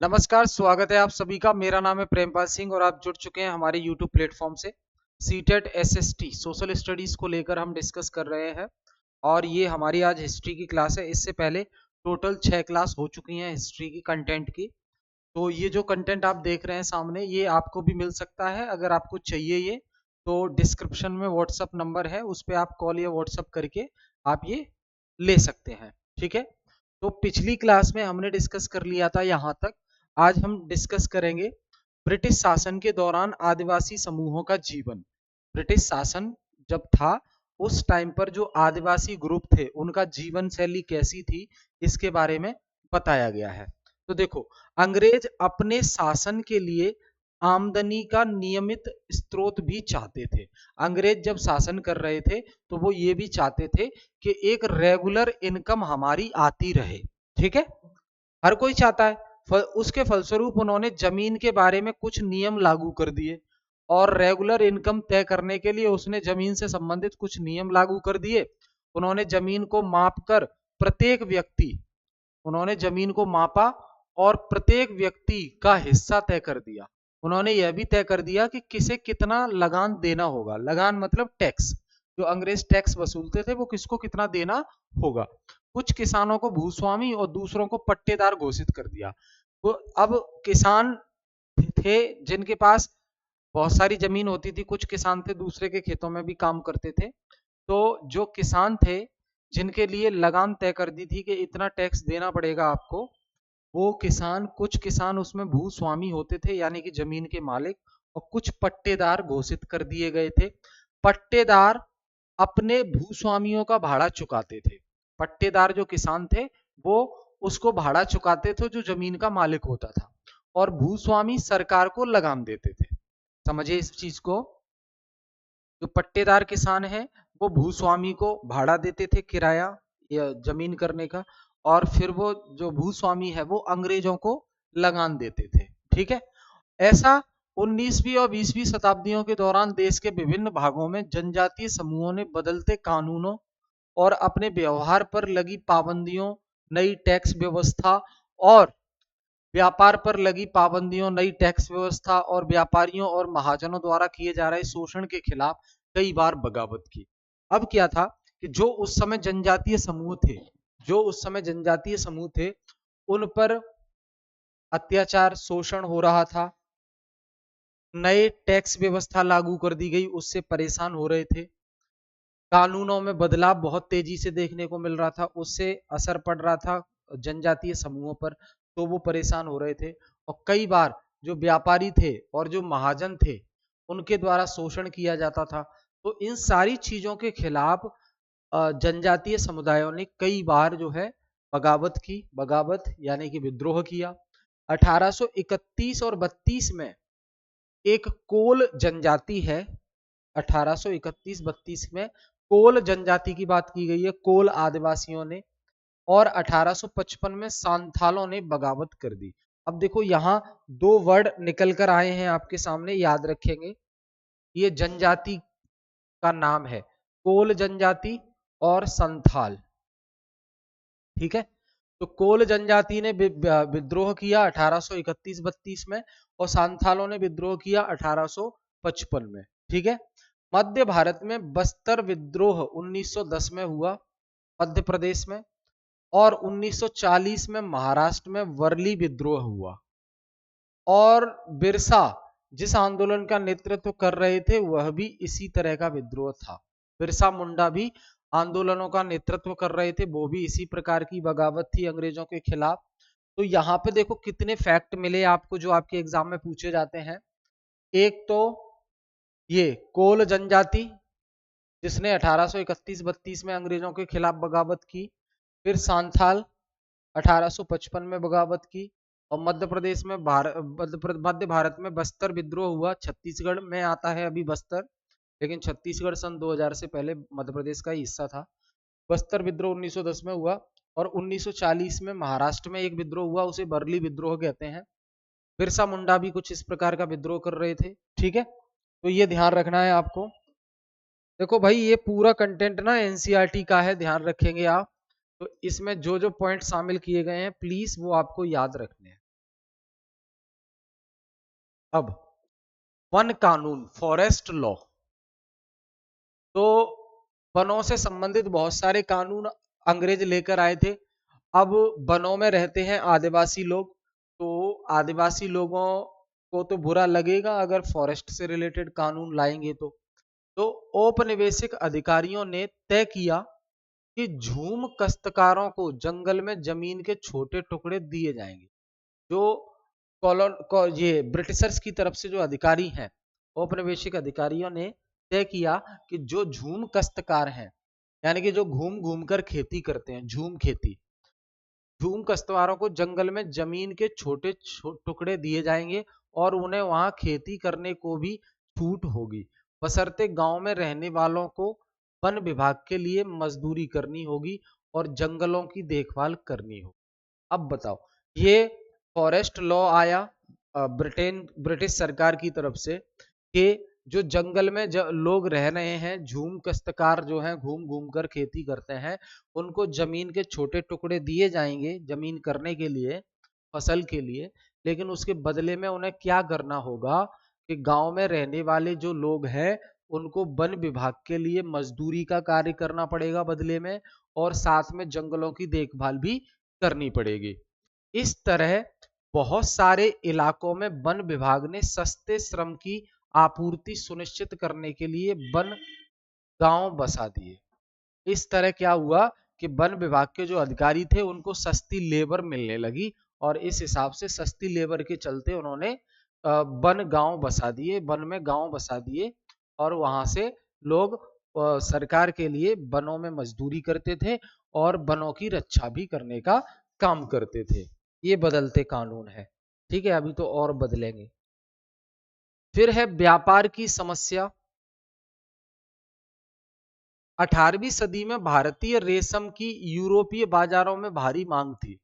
नमस्कार, स्वागत है आप सभी का। मेरा नाम है प्रेमपाल सिंह और आप जुड़ चुके हैं हमारे यूट्यूब प्लेटफॉर्म से। सीटेट एसएसटी सोशल स्टडीज को लेकर हम डिस्कस कर रहे हैं और ये हमारी आज हिस्ट्री की क्लास है। इससे पहले टोटल 6 क्लास हो चुकी हैं हिस्ट्री की कंटेंट की। तो ये जो कंटेंट आप देख रहे हैं सामने, ये आपको भी मिल सकता है। अगर आपको चाहिए ये, तो डिस्क्रिप्शन में व्हाट्सअप नंबर है, उस पर आप कॉल या व्हाट्सअप करके आप ये ले सकते हैं। ठीक है। तो पिछली क्लास में हमने डिस्कस कर लिया था यहाँ तक। आज हम डिस्कस करेंगे ब्रिटिश शासन के दौरान आदिवासी समूहों का जीवन। ब्रिटिश शासन जब था, उस टाइम पर जो आदिवासी ग्रुप थे उनका जीवन शैली कैसी थी, इसके बारे में बताया गया है। तो देखो, अंग्रेज अपने शासन के लिए आमदनी का नियमित स्रोत भी चाहते थे। अंग्रेज जब शासन कर रहे थे तो वो ये भी चाहते थे कि एक रेगुलर इनकम हमारी आती रहे। ठीक है, हर कोई चाहता है। उसके फलस्वरूप उन्होंने जमीन के बारे में कुछ नियम लागू कर दिए और रेगुलर इनकम तय करने के लिए उसने जमीन से संबंधित कुछ नियम लागू कर दिए। उन्होंने जमीन को मापकर प्रत्येक व्यक्ति उन्होंने जमीन को मापा और प्रत्येक व्यक्ति का हिस्सा तय कर दिया। उन्होंने यह भी तय कर दिया कि किसे कितना लगान देना होगा। लगान मतलब टैक्स। जो अंग्रेज टैक्स वसूलते थे वो किसको कितना देना होगा। कुछ किसानों को भूस्वामी और दूसरों को पट्टेदार घोषित कर दिया। तो अब किसान थे जिनके पास बहुत सारी जमीन होती थी, कुछ किसान थे दूसरे के खेतों में भी काम करते थे। तो जो किसान थे जिनके लिए लगान तय कर दी थी कि इतना टैक्स देना पड़ेगा आपको, वो किसान, कुछ किसान उसमें भूस्वामी होते थे यानी कि जमीन के मालिक, और कुछ पट्टेदार घोषित कर दिए गए थे। पट्टेदार अपने भूस्वामियों का भाड़ा चुकाते थे। पट्टेदार जो किसान थे वो उसको भाड़ा चुकाते थे जो जमीन का मालिक होता था, और भूस्वामी सरकार को लगान देते थे। समझिए इस चीज को। जो पट्टेदार किसान है वो भूस्वामी को भाड़ा देते थे, किराया या जमीन करने का, और फिर वो जो भूस्वामी है वो अंग्रेजों को लगान देते थे। ठीक है। ऐसा 19वीं और 20वीं शताब्दियों के दौरान देश के विभिन्न भागों में जनजातीय समूहों ने बदलते कानूनों और अपने व्यवहार पर लगी पाबंदियों, नई टैक्स व्यवस्था और व्यापार पर लगी पाबंदियों, नई टैक्स व्यवस्था और व्यापारियों और महाजनों द्वारा किए जा रहे शोषण के खिलाफ कई बार बगावत की। अब क्या था कि जो उस समय जनजातीय समूह थे उन पर अत्याचार, शोषण हो रहा था। नए टैक्स व्यवस्था लागू कर दी गई, उससे परेशान हो रहे थे। कानूनों में बदलाव बहुत तेजी से देखने को मिल रहा था, उससे असर पड़ रहा था जनजातीय समूहों पर, तो वो परेशान हो रहे थे। और कई बार जो व्यापारी थे और जो महाजन थे उनके द्वारा शोषण किया जाता था। तो इन सारी चीजों के खिलाफ जनजातीय समुदायों ने कई बार जो है बगावत की। बगावत यानी कि विद्रोह किया। 1831 और 32 में एक कोल जनजाति है। 1831-32 में कोल जनजाति की बात की गई है, कोल आदिवासियों ने। और 1855 में सांथालों ने बगावत कर दी। अब देखो यहां दो वर्ड निकल कर आए हैं आपके सामने, याद रखेंगे। ये जनजाति का नाम है, कोल जनजाति और संथाल। ठीक है। तो कोल जनजाति ने विद्रोह किया 1831-32 में, और सांथालों ने विद्रोह किया 1855 में। ठीक है। मध्य भारत में बस्तर विद्रोह 1910 में हुआ मध्य प्रदेश में, और 1940 में महाराष्ट्र में वर्ली विद्रोह हुआ। और बिरसा जिस आंदोलन का नेतृत्व कर रहे थे वह भी इसी तरह का विद्रोह था। बिरसा मुंडा भी आंदोलनों का नेतृत्व कर रहे थे, वो भी इसी प्रकार की बगावत थी अंग्रेजों के खिलाफ। तो यहाँ पे देखो कितने फैक्ट मिले आपको जो आपके एग्जाम में पूछे जाते हैं। एक तो ये कोल जनजाति जिसने 1831-32 में अंग्रेजों के खिलाफ बगावत की। फिर सांथाल 1855 में बगावत की। और मध्य प्रदेश में मध्य भारत में बस्तर विद्रोह हुआ। छत्तीसगढ़ में आता है अभी बस्तर, लेकिन छत्तीसगढ़ सन 2000 से पहले मध्य प्रदेश का ही हिस्सा था। बस्तर विद्रोह 1910 में हुआ। और 1940 में महाराष्ट्र में एक विद्रोह हुआ, उसे बरली विद्रोह कहते हैं। बिरसा मुंडा भी कुछ इस प्रकार का विद्रोह कर रहे थे। ठीक है। तो ये ध्यान रखना है आपको। देखो भाई, ये पूरा कंटेंट ना एनसीईआरटी का है, ध्यान रखेंगे आप। तो इसमें जो जो पॉइंट शामिल किए गए हैं प्लीज वो आपको याद रखने हैं। अब वन कानून, फॉरेस्ट लॉ, तो वनों से संबंधित बहुत सारे कानून अंग्रेज लेकर आए थे। अब वनों में रहते हैं आदिवासी लोग, तो आदिवासी लोगों को तो बुरा लगेगा अगर फॉरेस्ट से रिलेटेड कानून लाएंगे। तो औपनिवेशिक अधिकारियों ने तय किया कि झूम काश्तकारों को जंगल में जमीन के छोटे टुकड़े दिए जाएंगे। जो ये ब्रिटिशर्स की तरफ से जो अधिकारी हैं, औपनिवेशिक अधिकारियों ने तय किया कि जो झूम काश्तकार हैं, यानी कि जो घूम घूम कर खेती करते हैं, झूम खेती, झूम काश्तकारों को जंगल में जमीन के छोटे टुकड़े दिए जाएंगे और उन्हें वहां खेती करने को भी छूट होगी, बशर्ते गांव में रहने वालों को वन विभाग के लिए मजदूरी करनी होगी और जंगलों की देखभाल करनी होगी। अब बताओ, ये फॉरेस्ट लॉ आया ब्रिटिश सरकार की तरफ से कि जो जंगल में लोग रह रहे हैं, झूम काश्तकार जो हैं, घूम घूम कर खेती करते हैं, उनको जमीन के छोटे टुकड़े दिए जाएंगे जमीन करने के लिए, फसल के लिए, लेकिन उसके बदले में उन्हें क्या करना होगा कि गांव में रहने वाले जो लोग हैं उनको वन विभाग के लिए मजदूरी का कार्य करना पड़ेगा बदले में, और साथ में जंगलों की देखभाल भी करनी पड़ेगी। इस तरह बहुत सारे इलाकों में वन विभाग ने सस्ते श्रम की आपूर्ति सुनिश्चित करने के लिए वन गांव बसा दिए। इस तरह क्या हुआ कि वन विभाग के जो अधिकारी थे उनको सस्ती लेबर मिलने लगी, और इस हिसाब से सस्ती लेबर के चलते उन्होंने वन गांव बसा दिए, वन में गांव बसा दिए, और वहां से लोग सरकार के लिए वनों में मजदूरी करते थे और वनों की रक्षा भी करने का काम करते थे। ये बदलते कानून है। ठीक है, अभी तो और बदलेंगे। फिर है व्यापार की समस्या। 18वीं सदी में भारतीय रेशम की यूरोपीय बाजारों में भारी मांग थी।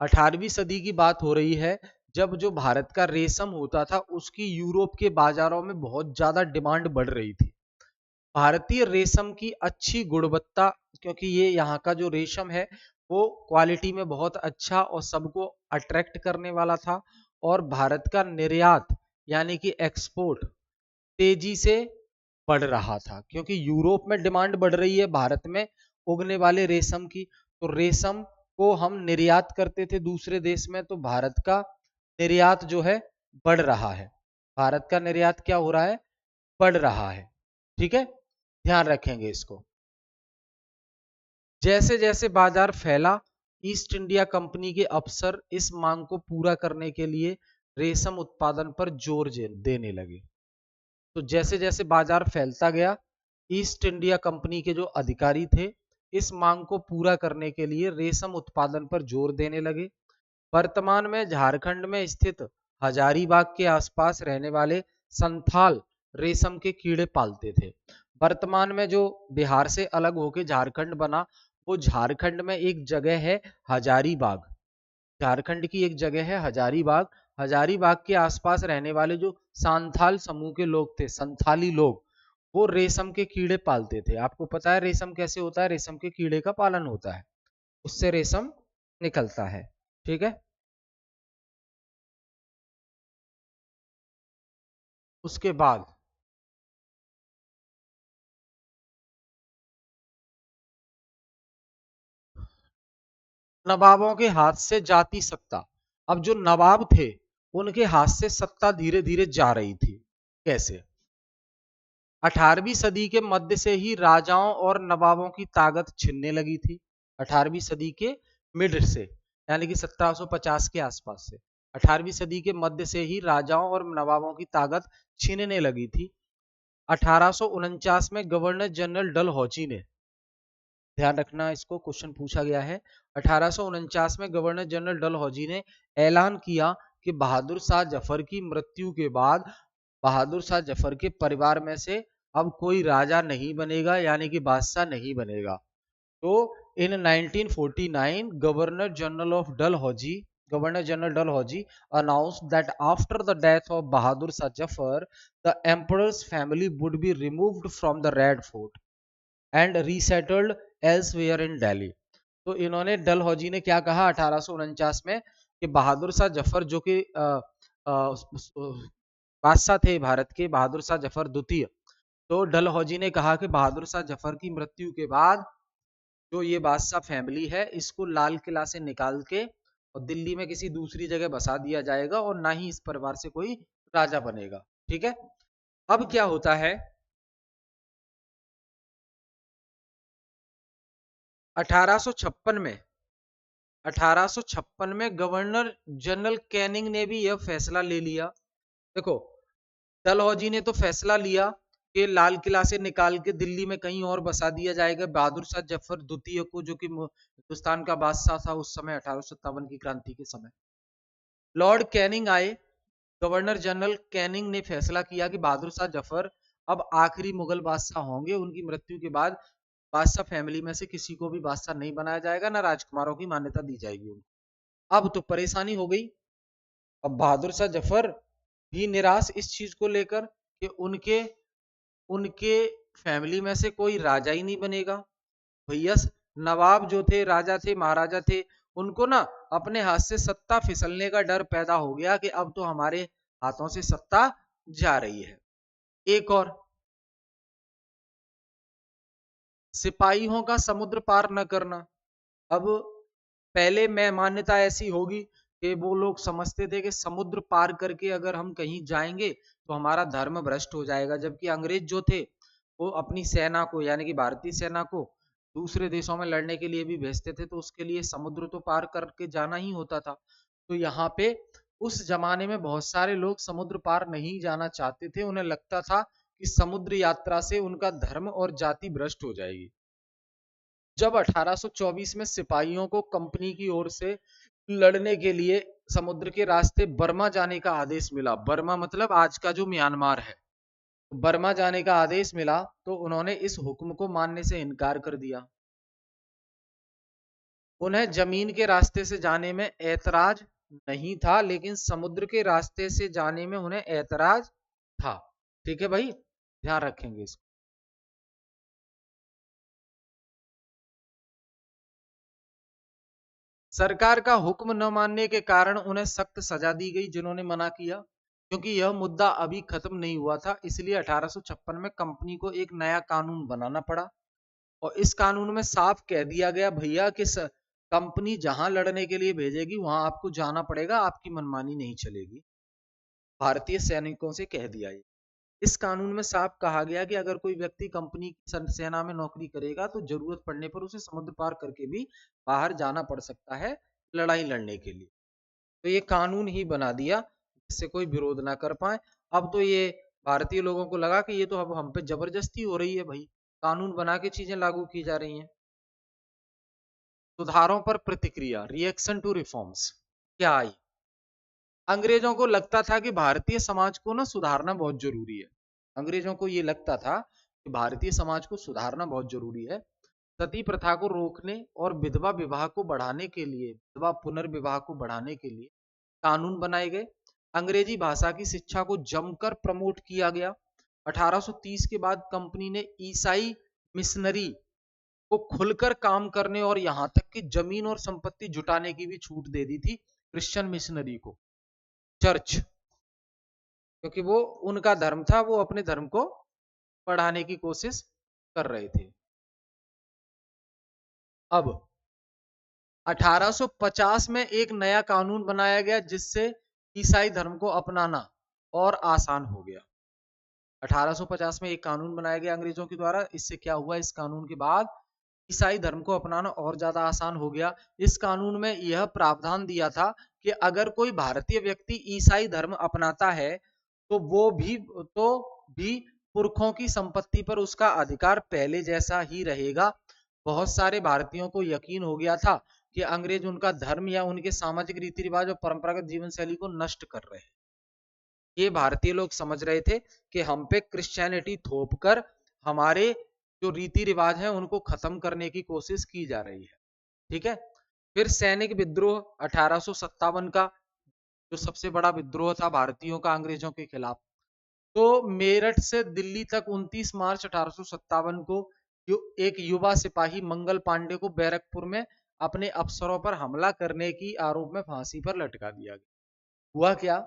18वीं सदी की बात हो रही है, जब जो भारत का रेशम होता था उसकी यूरोप के बाजारों में बहुत ज्यादा डिमांड बढ़ रही थी। भारतीय रेशम की अच्छी गुणवत्ता, क्योंकि ये यहाँ का जो रेशम है वो क्वालिटी में बहुत अच्छा और सबको अट्रैक्ट करने वाला था, और भारत का निर्यात यानी कि एक्सपोर्ट तेजी से बढ़ रहा था, क्योंकि यूरोप में डिमांड बढ़ रही है भारत में उगने वाले रेशम की, तो रेशम को हम निर्यात करते थे दूसरे देश में, तो भारत का निर्यात जो है बढ़ रहा है। भारत का निर्यात क्या हो रहा है? बढ़ रहा है। ठीक है, ध्यान रखेंगे इसको। जैसे जैसे बाजार फैला, ईस्ट इंडिया कंपनी के अफसर इस मांग को पूरा करने के लिए रेशम उत्पादन पर जोर देने लगे। तो जैसे जैसे बाजार फैलता गया, ईस्ट इंडिया कंपनी के जो अधिकारी थे इस मांग को पूरा करने के लिए रेशम उत्पादन पर जोर देने लगे। वर्तमान में झारखंड में स्थित हजारीबाग के आसपास रहने वाले संथाल रेशम के कीड़े पालते थे। वर्तमान में जो बिहार से अलग होकर झारखंड बना, वो झारखंड में एक जगह है हजारीबाग, झारखंड की एक जगह है हजारीबाग। हजारीबाग के आसपास रहने वाले जो सांथाल समूह के लोग थे, संथाली लोग, वो रेशम के कीड़े पालते थे। आपको पता है रेशम कैसे होता है? रेशम के कीड़े का पालन होता है, उससे रेशम निकलता है। ठीक है, उसके बाद नवाबों के हाथ से जाती सत्ता। अब जो नवाब थे उनके हाथ से सत्ता धीरे धीरे जा रही थी। कैसे? 18वीं सदी के मध्य से ही राजाओं और नवाबों की ताकत छिनने लगी थी। 18वीं सदी के मिड से, यानी कि 1750 के आसपास से 18वीं सदी के मध्य से ही राजाओं और नवाबों की ताकत छीनने लगी थी। 1849 में गवर्नर जनरल डलहौजी ने, ध्यान रखना इसको, क्वेश्चन पूछा गया है, 1849 में गवर्नर जनरल डलहौजी ने ऐलान किया कि बहादुर शाह जफर की मृत्यु के बाद बहादुर शाह जफर के परिवार में से अब कोई राजा नहीं बनेगा, यानी कि बादशाह नहीं बनेगा। तो इन 1949 governor general Dalhousie announced that after the death of Bahadur Shah Jafar, the emperor's family would be removed from the Red Fort and resettled elsewhere in Delhi। तो इन्होंने, डलहौजी ने क्या कहा 1849 में कि बहादुर शाह जफर जो कि बादशाह थे भारत के, बहादुर शाह जफर द्वितीय। तो डलहौजी ने कहा कि बहादुर शाह जफर की मृत्यु के बाद जो ये बादशाह फैमिली है इसको लाल किला से निकाल के और दिल्ली में किसी दूसरी जगह बसा दिया जाएगा और ना ही इस परिवार से कोई राजा बनेगा। ठीक है। अब क्या होता है, 1856 में 1856 में गवर्नर जनरल कैनिंग ने भी यह फैसला ले लिया। देखो, डलहौजी ने तो फैसला लिया कि लाल किला से निकाल के दिल्ली में कहीं और बसा दिया जाएगा बहादुर शाह जफर द्वितीय को, जो कि हिंदुस्तान का बादशाह था उस समय 1857 की क्रांति के समय। लॉर्ड कैनिंग आए, गवर्नर जनरल कैनिंग ने फैसला किया कि बहादुर शाह जफर अब आखिरी मुगल बादशाह होंगे। उनकी मृत्यु के बाद बादशाह फैमिली में से किसी को भी बादशाह नहीं बनाया जाएगा, ना राजकुमारों की मान्यता दी जाएगी उनको। अब तो परेशानी हो गई। अब बहादुर शाह जफर भी निराश इस चीज को लेकर कि उनके उनके फैमिली में से कोई राजा ही नहीं बनेगा। भैया, नवाब जो थे, राजा थे, महाराजा थे, उनको ना अपने हाथ से सत्ता फिसलने का डर पैदा हो गया कि अब तो हमारे हाथों से सत्ता जा रही है। एक और, सिपाहियों का समुद्र पार न करना। अब पहले में मान्यता ऐसी होगी कि वो लोग समझते थे कि समुद्र पार करके अगर हम कहीं जाएंगे तो हमारा धर्म भ्रष्ट हो जाएगा, जबकि अंग्रेज जो थे वो अपनी सेना को, यानी कि भारतीय सेना को दूसरे देशों में लड़ने के लिए भी भेजते थे, तो उसके लिए समुद्र तो पार करके जाना ही होता था। तो यहाँ पे उस जमाने में बहुत सारे लोग समुद्र पार नहीं जाना चाहते थे। उन्हें लगता था कि समुद्र यात्रा से उनका धर्म और जाति भ्रष्ट हो जाएगी। जब 1824 में सिपाहियों को कंपनी की ओर से लड़ने के लिए समुद्र के रास्ते बर्मा जाने का आदेश मिला, बर्मा मतलब आज का जो म्यांमार है, बर्मा जाने का आदेश मिला, तो उन्होंने इस हुक्म को मानने से इनकार कर दिया। उन्हें जमीन के रास्ते से जाने में ऐतराज नहीं था, लेकिन समुद्र के रास्ते से जाने में उन्हें ऐतराज था। ठीक है भाई, ध्यान रखेंगे इसको। सरकार का हुक्म न मानने के कारण उन्हें सख्त सजा दी गई जिन्होंने मना किया, क्योंकि यह मुद्दा अभी खत्म नहीं हुआ था। इसलिए 1856 में कंपनी को एक नया कानून बनाना पड़ा और इस कानून में साफ कह दिया गया, भैया कि कंपनी जहां लड़ने के लिए भेजेगी वहां आपको जाना पड़ेगा, आपकी मनमानी नहीं चलेगी। भारतीय सैनिकों से कह दिया ये। इस कानून में साफ कहा गया कि अगर कोई व्यक्ति कंपनी की सेना में नौकरी करेगा तो जरूरत पड़ने पर उसे समुद्र पार करके भी बाहर जाना पड़ सकता है लड़ाई लड़ने के लिए। तो ये कानून ही बना दिया जिससे कोई विरोध ना कर पाए। अब तो ये भारतीय लोगों को लगा कि ये तो अब हम पे जबरदस्ती हो रही है भाई, कानून बना के चीजें लागू की जा रही हैं। सुधारों पर प्रतिक्रिया, रिएक्शन टू रिफॉर्म्स क्या आई? अंग्रेजों को लगता था कि भारतीय समाज को ना सुधारना बहुत जरूरी है। अंग्रेजों को ये लगता था कि भारतीय समाज को सुधारना बहुत जरूरी है। सती प्रथा को रोकने और विधवा विवाह को बढ़ाने के लिए, विधवा पुनर्विवाह को बढ़ाने के लिए कानून बनाए गए। अंग्रेजी भाषा की शिक्षा को जमकर प्रमोट किया गया। 1830 के बाद कंपनी ने ईसाई मिशनरी को खुलकर काम करने और यहां तक कि जमीन और संपत्ति जुटाने की भी छूट दे दी थी क्रिश्चियन मिशनरी को, चर्च, क्योंकि वो उनका धर्म था, वो अपने धर्म को बढ़ाने की कोशिश कर रहे थे। अब 1850 में एक नया कानून बनाया गया जिससे ईसाई धर्म को अपनाना और आसान हो गया। 1850 में एक कानून बनाया गया अंग्रेजों के द्वारा। इससे क्या हुआ, इस कानून के बाद ईसाई धर्म को अपनाना और ज्यादा आसान हो गया। इस कानून में यह प्रावधान दिया था कि अगर कोई भारतीय व्यक्ति ईसाई धर्म अपनाता है तो भी पुरखों की संपत्ति पर उसका अधिकार पहले जैसा ही रहेगा। बहुत सारे भारतीयों को यकीन हो गया था कि अंग्रेज उनका धर्म या उनके सामाजिक रीति रिवाज और परंपरागत जीवन शैली को नष्ट कर रहे हैं। ये भारतीय लोग समझ रहे थे कि हम पे क्रिश्चियनिटी थोप कर हमारे जो रीति रिवाज हैं उनको खत्म करने की कोशिश की जा रही है। ठीक है। फिर सैनिक विद्रोह 1857 का, जो सबसे बड़ा विद्रोह था भारतीयों का अंग्रेजों के खिलाफ। तो मेरठ से दिल्ली तक 29 मार्च 1857 को एक युवा सिपाही मंगल पांडे को बैरकपुर में अपने अफसरों पर हमला करने की आरोप में फांसी पर लटका दिया गया। हुआ क्या,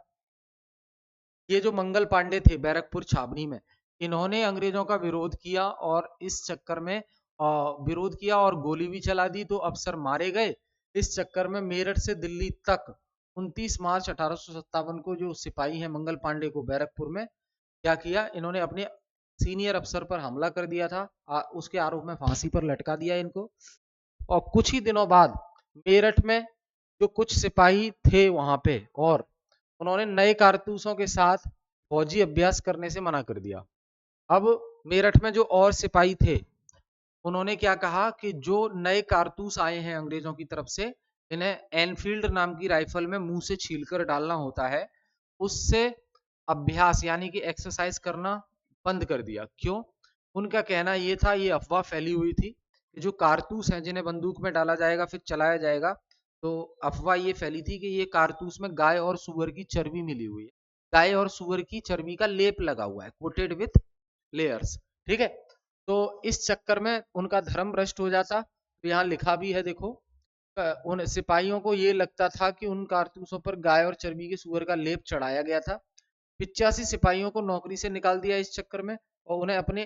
ये जो मंगल पांडे थे बैरकपुर छावनी में, इन्होंने अंग्रेजों का विरोध किया और इस चक्कर में विरोध किया और गोली भी चला दी, तो अफसर मारे गए। इस चक्कर में मेरठ से दिल्ली तक 29 मार्च 1857 को जो सिपाही हैं मंगल पांडे को बैरकपुर में क्या किया, इन्होंने अपने सीनियर अफसर पर हमला कर दिया था। उसके आरोप में फांसी पर लटका दिया इनको। और कुछ ही दिनों बाद मेरठ में जो कुछ सिपाही थे वहां पे, और उन्होंने नए कारतूसों के साथ फौजी अभ्यास करने से मना कर दिया। अब मेरठ में जो और सिपाही थे, उन्होंने क्या कहा कि जो नए कारतूस आए हैं अंग्रेजों की तरफ से, इन्हें एनफील्ड नाम की राइफल में मुंह से छीलकर डालना होता है, उससे अभ्यास यानी कि एक्सरसाइज करना बंद कर दिया। क्यों? उनका कहना यह था, ये अफवाह फैली हुई थी कि जो कारतूस हैं जिन्हें बंदूक में डाला जाएगा फिर चलाया जाएगा, तो अफवाह ये फैली थी कि ये कारतूस में गाय और सुअर की चर्बी मिली हुई है, गाय और सुअर की चर्बी का लेप लगा हुआ है, कोटेड विथ लेयर्स। ठीक है, तो इस चक्कर में उनका धर्म भ्रष्ट हो जाता। तो यहाँ लिखा भी है देखो, उन सिपाहियों को ये लगता था कि उन कारतूसों पर गाय और चर्बी के सुअर का लेप चढ़ाया गया था। 85 सिपाहियों को नौकरी से निकाल दिया इस चक्कर में, और उन्हें अपने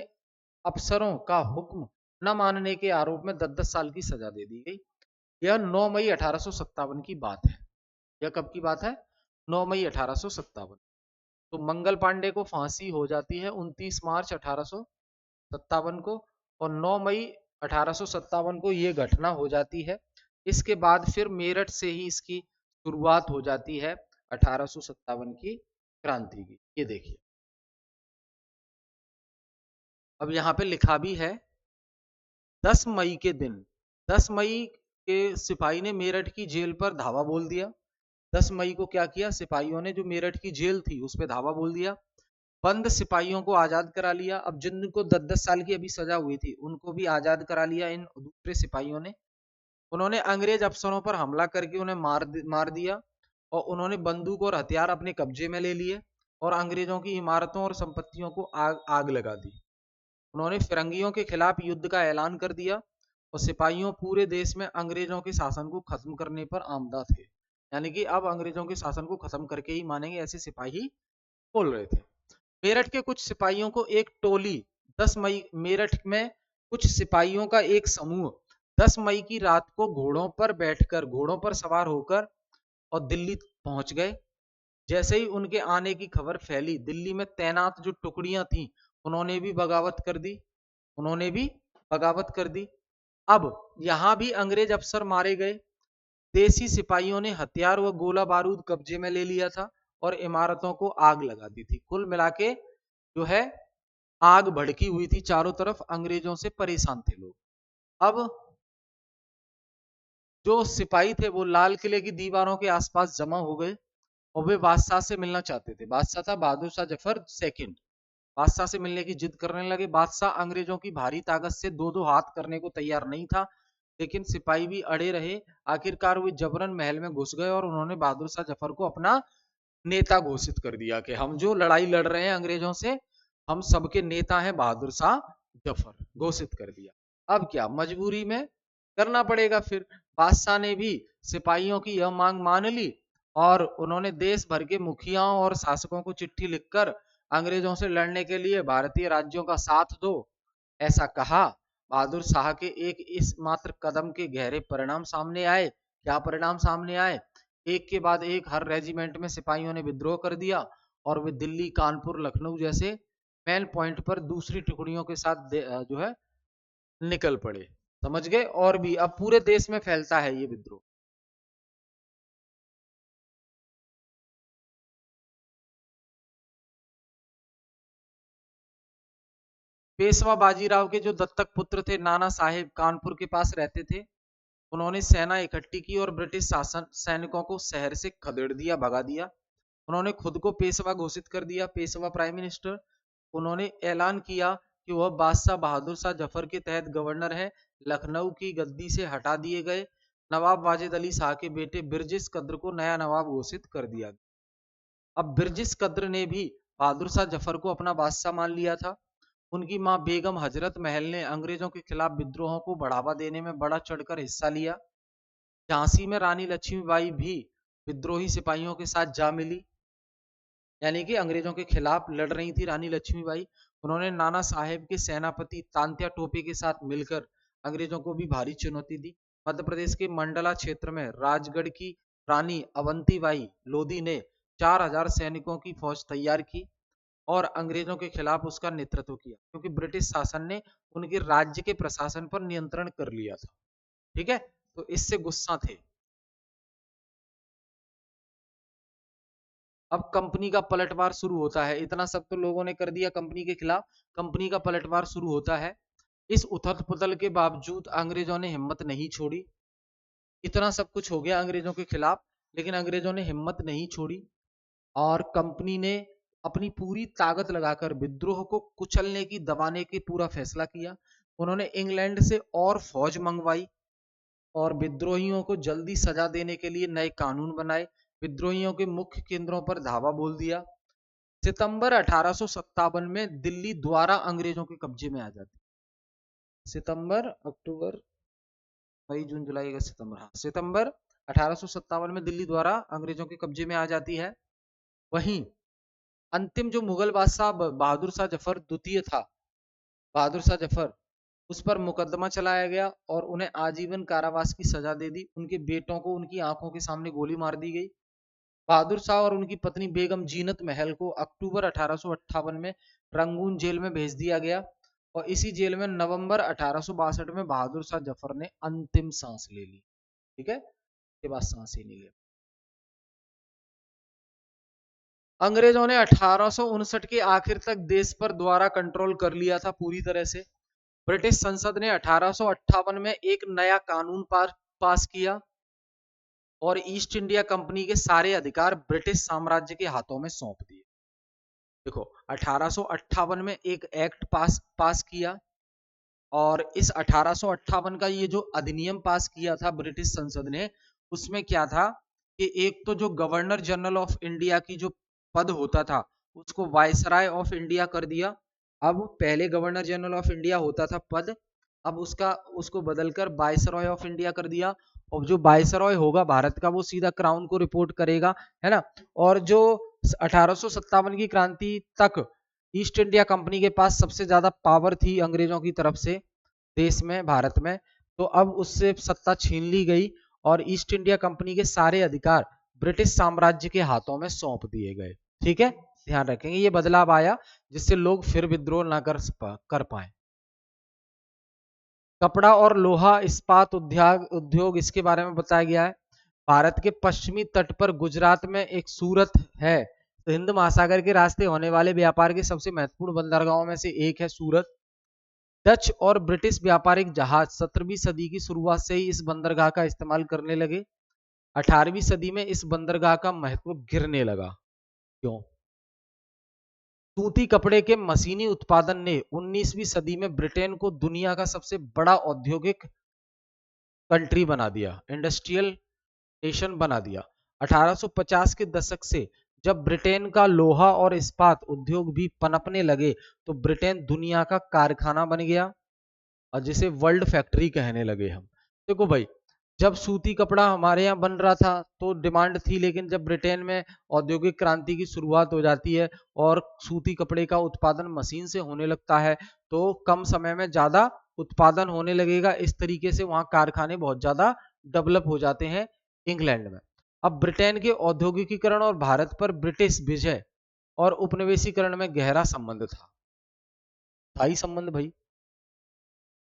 अफसरों का हुक्म न मानने के आरोप में 10-10 साल की सजा दे दी गई। यह 9 मई 1857 की बात है। यह कब की बात है? 9 मई 1857। तो मंगल पांडे को फांसी हो जाती है 29 मार्च 1857 को, और 9 मई 1857 को ये घटना हो जाती है। इसके बाद फिर मेरठ से ही इसकी शुरुआत हो जाती है 1857 की क्रांति की। ये देखिए, अब यहाँ पे लिखा भी है 10 मई के दिन, 10 मई के सिपाही ने मेरठ की जेल पर धावा बोल दिया। 10 मई को क्या किया, सिपाहियों ने जो मेरठ की जेल थी उस पर धावा बोल दिया, बंद सिपाहियों को आजाद करा लिया। अब जिनको 10-10 साल की अभी सजा हुई थी उनको भी आजाद करा लिया इन दूसरे सिपाहियों ने। उन्होंने अंग्रेज अफसरों पर हमला करके उन्हें मार दिया, और उन्होंने बंदूक और हथियार अपने कब्जे में ले लिए और अंग्रेजों की इमारतों और संपत्तियों को आग लगा दी। उन्होंने फिरंगियों के खिलाफ युद्ध का ऐलान कर दिया, और सिपाहियों पूरे देश में अंग्रेजों के शासन को खत्म करने पर आमदा थे। यानी कि अब अंग्रेजों के शासन को खत्म करके ही मानेंगे, ऐसे सिपाही बोल रहे थे। मेरठ के कुछ सिपाहियों को एक टोली 10 मई, मेरठ में कुछ सिपाहियों का एक समूह 10 मई की रात को घोड़ों पर बैठकर, घोड़ों पर सवार होकर और दिल्ली पहुंच गए। जैसे ही उनके आने की खबर फैली, दिल्ली में तैनात जो टुकड़ियां थीं उन्होंने भी बगावत कर दी, उन्होंने भी बगावत कर दी। अब यहां भी अंग्रेज अफसर मारे गए। देसी सिपाहियों ने हथियार व गोला बारूद कब्जे में ले लिया था और इमारतों को आग लगा दी थी। कुल मिला के जो है आग भड़की हुई थी चारों तरफ, अंग्रेजों से परेशान थे लोग। अब जो सिपाही थे वो लाल किले की दीवारों के आसपास जमा हो गए और वे बादशाह से मिलना चाहते थे। बादशाह था बहादुर शाह जफर सेकंड। बादशाह से मिलने की जिद करने लगे। बादशाह अंग्रेजों की भारी ताकत से दो दो हाथ करने को तैयार नहीं था, लेकिन सिपाही भी अड़े रहे। आखिरकार वे जबरन महल में घुस गए और उन्होंने बहादुर शाह जफर को अपना नेता घोषित कर दिया कि हम जो लड़ाई लड़ रहे हैं अंग्रेजों से, हम सबके नेता हैं बहादुर शाह जफर, घोषित कर दिया। अब क्या, मजबूरी में करना पड़ेगा। फिर बादशाह ने भी सिपाहियों की यह मांग मान ली और उन्होंने देश भर के मुखियाओं और शासकों को चिट्ठी लिखकर अंग्रेजों से लड़ने के लिए भारतीय राज्यों का साथ दो, ऐसा कहा। बहादुर शाह के एक इस मात्र कदम के गहरे परिणाम सामने आए। क्या परिणाम सामने आए? एक के बाद एक हर रेजिमेंट में सिपाहियों ने विद्रोह कर दिया और वे दिल्ली, कानपुर, लखनऊ जैसे मेन पॉइंट पर दूसरी टुकड़ियों के साथ जो है निकल पड़े। समझ गए? और भी अब पूरे देश में फैलता है ये विद्रोह। पेशवा बाजीराव के जो दत्तक पुत्र थे नाना साहेब, कानपुर के पास रहते थे। उन्होंने सेना इकट्ठी की और ब्रिटिश शासन सैनिकों को शहर से खदेड़ दिया, भगा दिया। उन्होंने खुद को पेशवा घोषित कर दिया, पेशवा प्राइम मिनिस्टर। उन्होंने ऐलान किया कि वह बादशाह बहादुर शाह जफर के तहत गवर्नर है। लखनऊ की गद्दी से हटा दिए गए। नवाब वाजिद अली शाह के बेटे बिरजिस कद्र को नया नवाब घोषित कर दिया। अब बिरजिस कद्र ने भी बहादुर शाह जफर को अपना बादशाह मान लिया था। उनकी मां बेगम हजरत महल ने अंग्रेजों के खिलाफ विद्रोहों को बढ़ावा देने में बड़ा चढ़कर हिस्सा लिया। झांसी में रानी लक्ष्मीबाई भी विद्रोही सिपाहियों के साथ जा मिली। यानी कि अंग्रेजों के खिलाफ लड़ रही थी रानी लक्ष्मीबाई। उन्होंने नाना साहेब के सेनापति तांत्या टोपे के साथ मिलकर अंग्रेजों को भी भारी चुनौती दी। मध्य प्रदेश के मंडला क्षेत्र में राजगढ़ की रानी अवंतीबाई लोधी ने 4000 सैनिकों की फौज तैयार की और अंग्रेजों के खिलाफ उसका नेतृत्व किया, क्योंकि ब्रिटिश शासन ने उनके राज्य के प्रशासन पर नियंत्रण कर लिया था। ठीक है, तो इससे गुस्सा थे। अब कंपनी का पलटवार शुरू होता है। इतना सब तो लोगों ने कर दिया कंपनी के खिलाफ, कंपनी का पलटवार शुरू होता है। इस उथल पुथल के बावजूद अंग्रेजों ने हिम्मत नहीं छोड़ी। इतना सब कुछ हो गया अंग्रेजों के खिलाफ, लेकिन अंग्रेजों ने हिम्मत नहीं छोड़ी और कंपनी ने अपनी पूरी ताकत लगाकर विद्रोह को कुचलने की, दबाने की पूरा फैसला किया। उन्होंने इंग्लैंड से और फौज मंगवाई और विद्रोहियों को जल्दी सजा देने के लिए नए कानून बनाए। विद्रोहियों के मुख्य केंद्रों पर धावा बोल दिया। सितंबर 1857 में दिल्ली द्वारा अंग्रेजों के कब्जे में आ जाती। सितंबर, अक्टूबर, मई, जून, जुलाई, अगस्त, सितंबर, हाँ, सितंबर 1857 में दिल्ली द्वारा अंग्रेजों के कब्जे में आ जाती है। वहीं अंतिम जो मुगल बादशाह बहादुर शाह जफर द्वितीय था, बहादुर शाह जफर, उस पर मुकदमा चलाया गया और उन्हें आजीवन कारावास की सजा दे दी। उनके बेटों को उनकी आंखों के सामने गोली मार दी गई। बहादुर शाह और उनकी पत्नी बेगम जीनत महल को अक्टूबर 1858 में रंगून जेल में भेज दिया गया और इसी जेल में नवंबर 1862 में बहादुर शाह जफर ने अंतिम सांस ले ली। ठीक है, के बाद सांस ही नहीं ले। अंग्रेजों ने 1859 के आखिर तक देश पर द्वारा कंट्रोल कर लिया था पूरी तरह से। ब्रिटिश संसद ने 1858 में एक नया कानून पास किया और ईस्ट इंडिया कंपनी के सारे अधिकार ब्रिटिश साम्राज्य के हाथों में सौंप दिए। देखो, 1858 में एक एक्ट पास किया और इस 1858 का ये जो अधिनियम पास किया था ब्रिटिश संसद ने, उसमें क्या था कि एक तो जो गवर्नर जनरल ऑफ इंडिया की जो पद होता था उसको वायसराय ऑफ इंडिया कर दिया। अब पहले गवर्नर जनरल ऑफ इंडिया होता था पद, अब उसको बदलकर वायसरॉय ऑफ इंडिया कर दिया और जो वायसरॉय होगा भारत का वो सीधा क्राउन को रिपोर्ट करेगा, है ना। और जो 1857 की क्रांति तक ईस्ट इंडिया कंपनी के पास सबसे ज्यादा पावर थी अंग्रेजों की तरफ से देश में, भारत में, तो अब उससे सत्ता छीन ली गई और ईस्ट इंडिया कंपनी के सारे अधिकार ब्रिटिश साम्राज्य के हाथों में सौंप दिए गए। ठीक है, ध्यान रखेंगे ये बदलाव आया जिससे लोग फिर विद्रोह ना कर पाए। कपड़ा और लोहा इस्पात उद्योग इसके बारे में बताया गया है। भारत के पश्चिमी तट पर गुजरात में एक सूरत है, तो हिंद महासागर के रास्ते होने वाले व्यापार के सबसे महत्वपूर्ण बंदरगाहों में से एक है सूरत। डच और ब्रिटिश व्यापारिक जहाज 17वीं सदी की शुरुआत से ही इस बंदरगाह का इस्तेमाल करने लगे। 18वीं सदी में इस बंदरगाह का महत्व गिरने लगा। क्यों? सूती कपड़े के मशीनी उत्पादन ने 19वीं सदी में ब्रिटेन को दुनिया का सबसे बड़ा औद्योगिक कंट्री बना दिया, इंडस्ट्रियल नेशन बना दिया। 1850 के दशक से जब ब्रिटेन का लोहा और इस्पात उद्योग भी पनपने लगे तो ब्रिटेन दुनिया का कारखाना बन गया और जिसे वर्ल्ड फैक्ट्री कहने लगे हम। देखो भाई, जब सूती कपड़ा हमारे यहाँ बन रहा था तो डिमांड थी, लेकिन जब ब्रिटेन में औद्योगिक क्रांति की शुरुआत हो जाती है और सूती कपड़े का उत्पादन मशीन से होने लगता है तो कम समय में ज्यादा उत्पादन होने लगेगा। इस तरीके से वहां कारखाने बहुत ज्यादा डेवलप हो जाते हैं इंग्लैंड में। अब ब्रिटेन के औद्योगिकीकरण और भारत पर ब्रिटिश विजय और उपनिवेशीकरण में गहरा संबंध था। स्थायी संबंध भाई।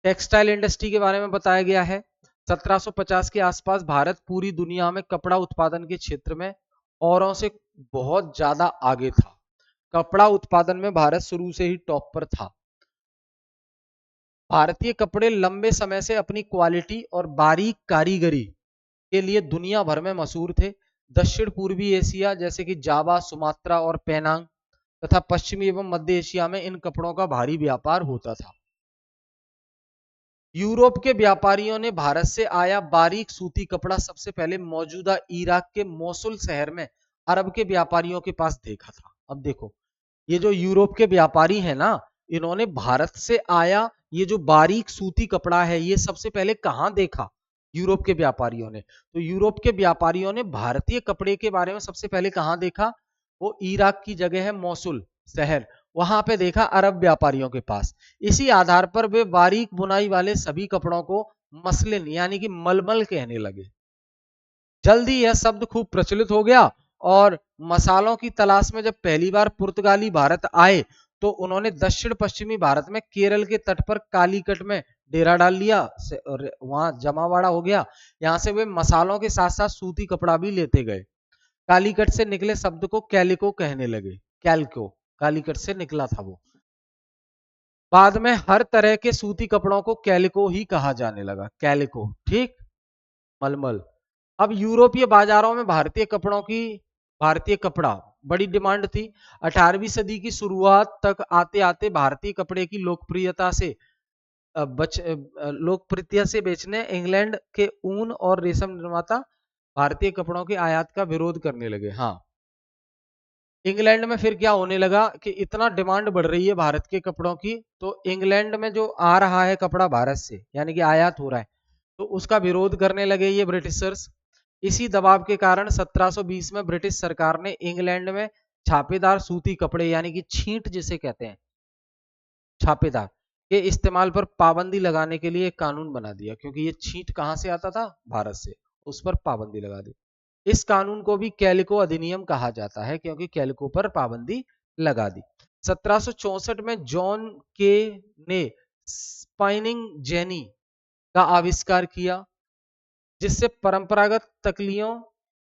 टेक्सटाइल इंडस्ट्री के बारे में बताया गया है। 1750 के आसपास भारत पूरी दुनिया में कपड़ा उत्पादन के क्षेत्र में औरों से बहुत ज्यादा आगे था। कपड़ा उत्पादन में भारत शुरू से ही टॉप पर था। भारतीय कपड़े लंबे समय से अपनी क्वालिटी और बारीक कारीगरी के लिए दुनिया भर में मशहूर थे। दक्षिण पूर्वी एशिया जैसे कि जावा, सुमात्रा और पेनांग तथा पश्चिमी एवं मध्य एशिया में इन कपड़ों का भारी व्यापार होता था। यूरोप के व्यापारियों ने भारत से आया बारीक सूती कपड़ा सबसे पहले मौजूदा इराक के मोसुल शहर में अरब के व्यापारियों के पास देखा था। अब देखो, ये जो यूरोप के व्यापारी हैं ना, इन्होंने भारत से आया ये जो बारीक सूती कपड़ा है ये सबसे पहले कहां देखा? यूरोप के व्यापारियों ने। तो यूरोप के व्यापारियों ने भारतीय कपड़े के बारे में सबसे पहले कहां देखा? वो इराक की जगह है मोसुल शहर, वहां पे देखा अरब व्यापारियों के पास। इसी आधार पर वे बारीक बुनाई वाले सभी कपड़ों को मसलिन यानी कि मलमल कहने लगे। जल्दी यह शब्द खूब प्रचलित हो गया और मसालों की तलाश में जब पहली बार पुर्तगाली भारत आए तो उन्होंने दक्षिण पश्चिमी भारत में केरल के तट पर कालीकट में डेरा डाल लिया और वहां जमावाड़ा हो गया। यहां से वे मसालों के साथ साथ सूती कपड़ा भी लेते गए। कालीकट से निकले शब्द को कैलिको कहने लगे। कैल्को कालीकट से निकला था वो। बाद में हर तरह के सूती कपड़ों को कैलिको ही कहा जाने लगा। कैलिको, ठीक, मलमल। अब यूरोपीय बाजारों में भारतीय कपड़ा बड़ी डिमांड थी। 18वीं सदी की शुरुआत तक आते आते भारतीय कपड़े की लोकप्रियता से बेचने इंग्लैंड के ऊन और रेशम निर्माता भारतीय कपड़ों के आयात का विरोध करने लगे। हाँ, इंग्लैंड में फिर क्या होने लगा कि इतना डिमांड बढ़ रही है भारत के कपड़ों की, तो इंग्लैंड में जो आ रहा है कपड़ा भारत से यानी कि आयात हो रहा है, तो उसका विरोध करने लगे ये ब्रिटिशर्स। इसी दबाव के कारण 1720 में ब्रिटिश सरकार ने इंग्लैंड में छापेदार सूती कपड़े यानी कि छींट जिसे कहते हैं, छापेदार के इस्तेमाल पर पाबंदी लगाने के लिए एक कानून बना दिया, क्योंकि ये छींट कहां से आता था, भारत से, उस पर पाबंदी लगा दी। इस कानून को भी कैलिको अधिनियम कहा जाता है, क्योंकि कैलिको पर पाबंदी लगा दी। 1764 में जॉन के ने स्पाइनिंग जेनी का आविष्कार किया, जिससे परंपरागत तकलियों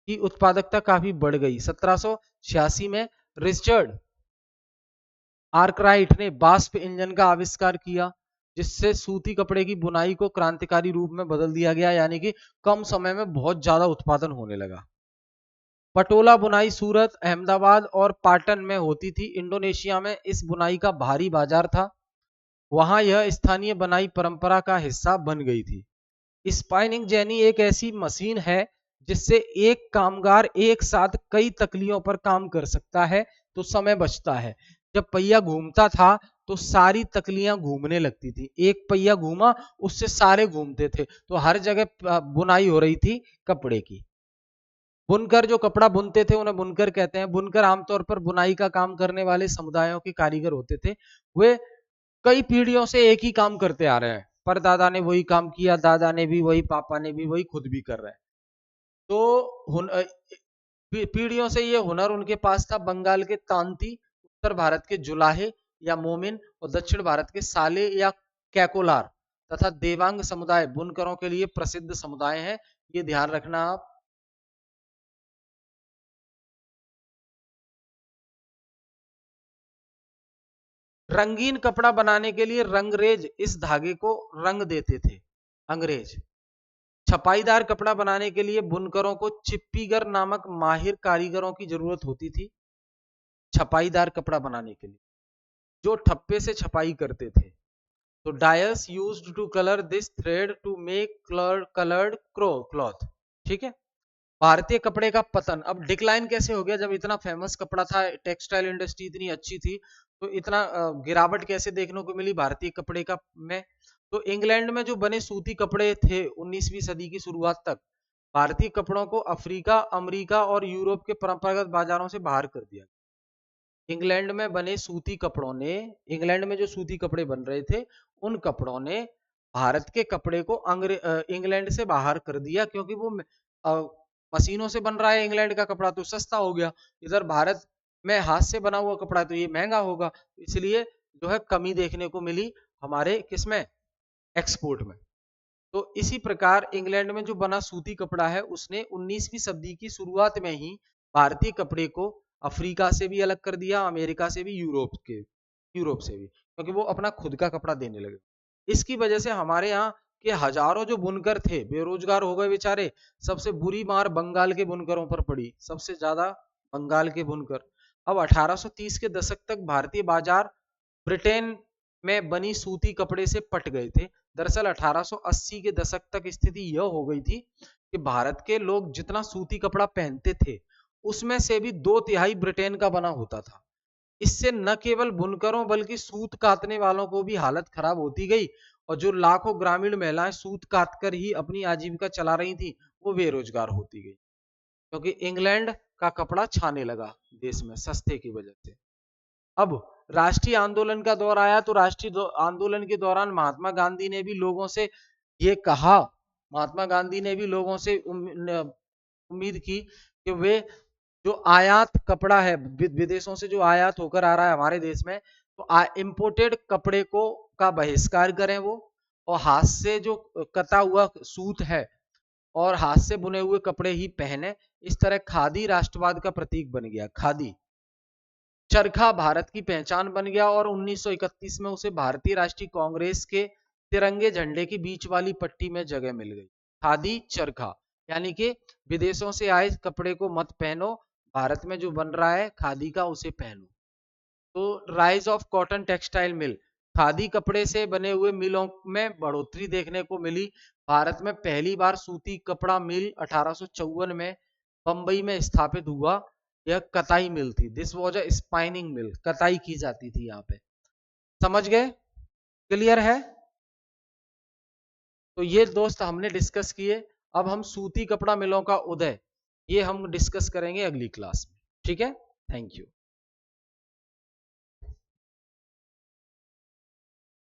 की उत्पादकता काफी बढ़ गई। 1786 में रिचर्ड आर्कराइट ने वाष्प इंजन का आविष्कार किया, जिससे सूती कपड़े की बुनाई को क्रांतिकारी रूप में बदल दिया गया, यानी कि कम समय में बहुत ज्यादा उत्पादन होने लगा। पटोला बुनाई सूरत, अहमदाबाद और पाटन में होती थी। इंडोनेशिया में इस बुनाई का भारी बाजार था, वहां यह स्थानीय बनाई परंपरा का हिस्सा बन गई थी। स्पाइनिंग जेनी एक ऐसी मशीन है जिससे एक कामगार एक साथ कई तकलियों पर काम कर सकता है, तो समय बचता है। जब पहिया घूमता था तो सारी तकलियां घूमने लगती थी, एक पहिया घूमा उससे सारे घूमते थे, तो हर जगह बुनाई हो रही थी कपड़े की। बुनकर जो कपड़ा बुनते थे उन्हें बुनकर कहते हैं। बुनकर आमतौर पर बुनाई का काम करने वाले समुदायों के कारीगर होते थे। वे कई पीढ़ियों से एक ही काम करते आ रहे हैं, परदादा ने वही काम किया, दादा ने भी वही, पापा ने भी वही, खुद भी कर रहे हैं। तो पीढ़ियों से ये हुनर उनके पास था। बंगाल के तांती, उत्तर भारत के जुलाहे या मोमिन और दक्षिण भारत के साले या कैकोलार तथा देवांग समुदाय बुनकरों के लिए प्रसिद्ध समुदाय हैं। ये ध्यान रखना आप। रंगीन कपड़ा बनाने के लिए रंगरेज इस धागे को रंग देते थे, अंग्रेज। छपाईदार कपड़ा बनाने के लिए बुनकरों को चिप्पीगर नामक माहिर कारीगरों की जरूरत होती थी। छपाईदार कपड़ा बनाने के लिए जो ठप्पे से छपाई करते थे। तो dyers used to colour this thread to make coloured cloth, ठीक है। भारतीय कपड़े का पतन, अब डिक्लाइन कैसे हो गया, जब इतना फेमस कपड़ा था, टेक्सटाइल इंडस्ट्री इतनी अच्छी थी, तो इतना गिरावट कैसे देखने को मिली भारतीय कपड़े का में। तो इंग्लैंड में जो बने सूती कपड़े थे 19वीं सदी की शुरुआत तक, भारतीय कपड़ों को अफ्रीका, अमेरिका और यूरोप के परंपरागत बाजारों से बाहर कर दिया। इंग्लैंड में बने सूती कपड़ों ने, इंग्लैंड में जो सूती कपड़े बन रहे थे उन कपड़ों ने भारत के कपड़े को इंग्लैंड से बाहर कर दिया, क्योंकि वो मशीनों से बन रहा है इंग्लैंड का कपड़ा, तो सस्ता हो गया। इधर भारत में हाथ से बना हुआ कपड़ा तो ये महंगा होगा, इसलिए जो है कमी देखने को मिली हमारे किसमें, एक्सपोर्ट में। तो इसी प्रकार इंग्लैंड में जो बना सूती कपड़ा है उसने 19वीं सदी की शुरुआत में ही भारतीय कपड़े को अफ्रीका से भी अलग कर दिया, अमेरिका से भी, यूरोप से भी, क्योंकि वो अपना खुद का कपड़ा देने लगे। इसकी वजह से हमारे यहाँ के हजारों जो बुनकर थे बेरोजगार हो गए बेचारे। सबसे बुरी मार बंगाल के बुनकरों पर पड़ी, सबसे ज्यादा बंगाल के बुनकर। अब 1830 के दशक तक भारतीय बाजार ब्रिटेन में बनी सूती कपड़े से पट गए थे। दरअसल 1880 के दशक तक स्थिति यह हो गई थी कि भारत के लोग जितना सूती कपड़ा पहनते थे उसमें से भी 2/3 ब्रिटेन का बना होता था। इससे न केवल बुनकरों बल्कि सूत कातने वालों को भी हालत खराब होती गई, और जो लाखों ग्रामीण महिलाएं सूत काट कर ही अपनी आजीविका चला रही थी वो बेरोजगार होती गई। क्योंकि इंग्लैंड का कपड़ा छाने लगा देश में सस्ते की वजह से। अब राष्ट्रीय आंदोलन का दौर आया, तो राष्ट्रीय आंदोलन के दौरान महात्मा गांधी ने भी लोगों से ये कहा, महात्मा गांधी ने भी लोगों से उम्मीद की कि वे जो आयात कपड़ा है विदेशों से जो आयात होकर आ रहा है हमारे देश में, तो इंपोर्टेड कपड़े को का बहिष्कार करें वो, और हाथ से जो कता हुआ सूत है और हाथ से बुने हुए कपड़े ही पहने। इस तरह खादी राष्ट्रवाद का प्रतीक बन गया। खादी चरखा भारत की पहचान बन गया और 1931 में उसे भारतीय राष्ट्रीय कांग्रेस के तिरंगे झंडे की बीच वाली पट्टी में जगह मिल गई। खादी चरखा यानी कि विदेशों से आए कपड़े को मत पहनो, भारत में जो बन रहा है खादी का उसे पहनो। तो rise of cotton textile mill, khadi कपड़े से बने हुए मिलों में बढ़ोतरी देखने को मिली। भारत में पहली बार सूती कपड़ा मिल 1854 में बंबई में स्थापित हुआ। यह कताई मिल थी। दिस वॉज अ स्पाइनिंग मिल, कताई की जाती थी यहाँ पे। समझ गए? क्लियर है? तो ये दोस्त हमने डिस्कस किए। अब हम सूती कपड़ा मिलों का उदय, ये हम डिस्कस करेंगे अगली क्लास में। ठीक है, थैंक यू।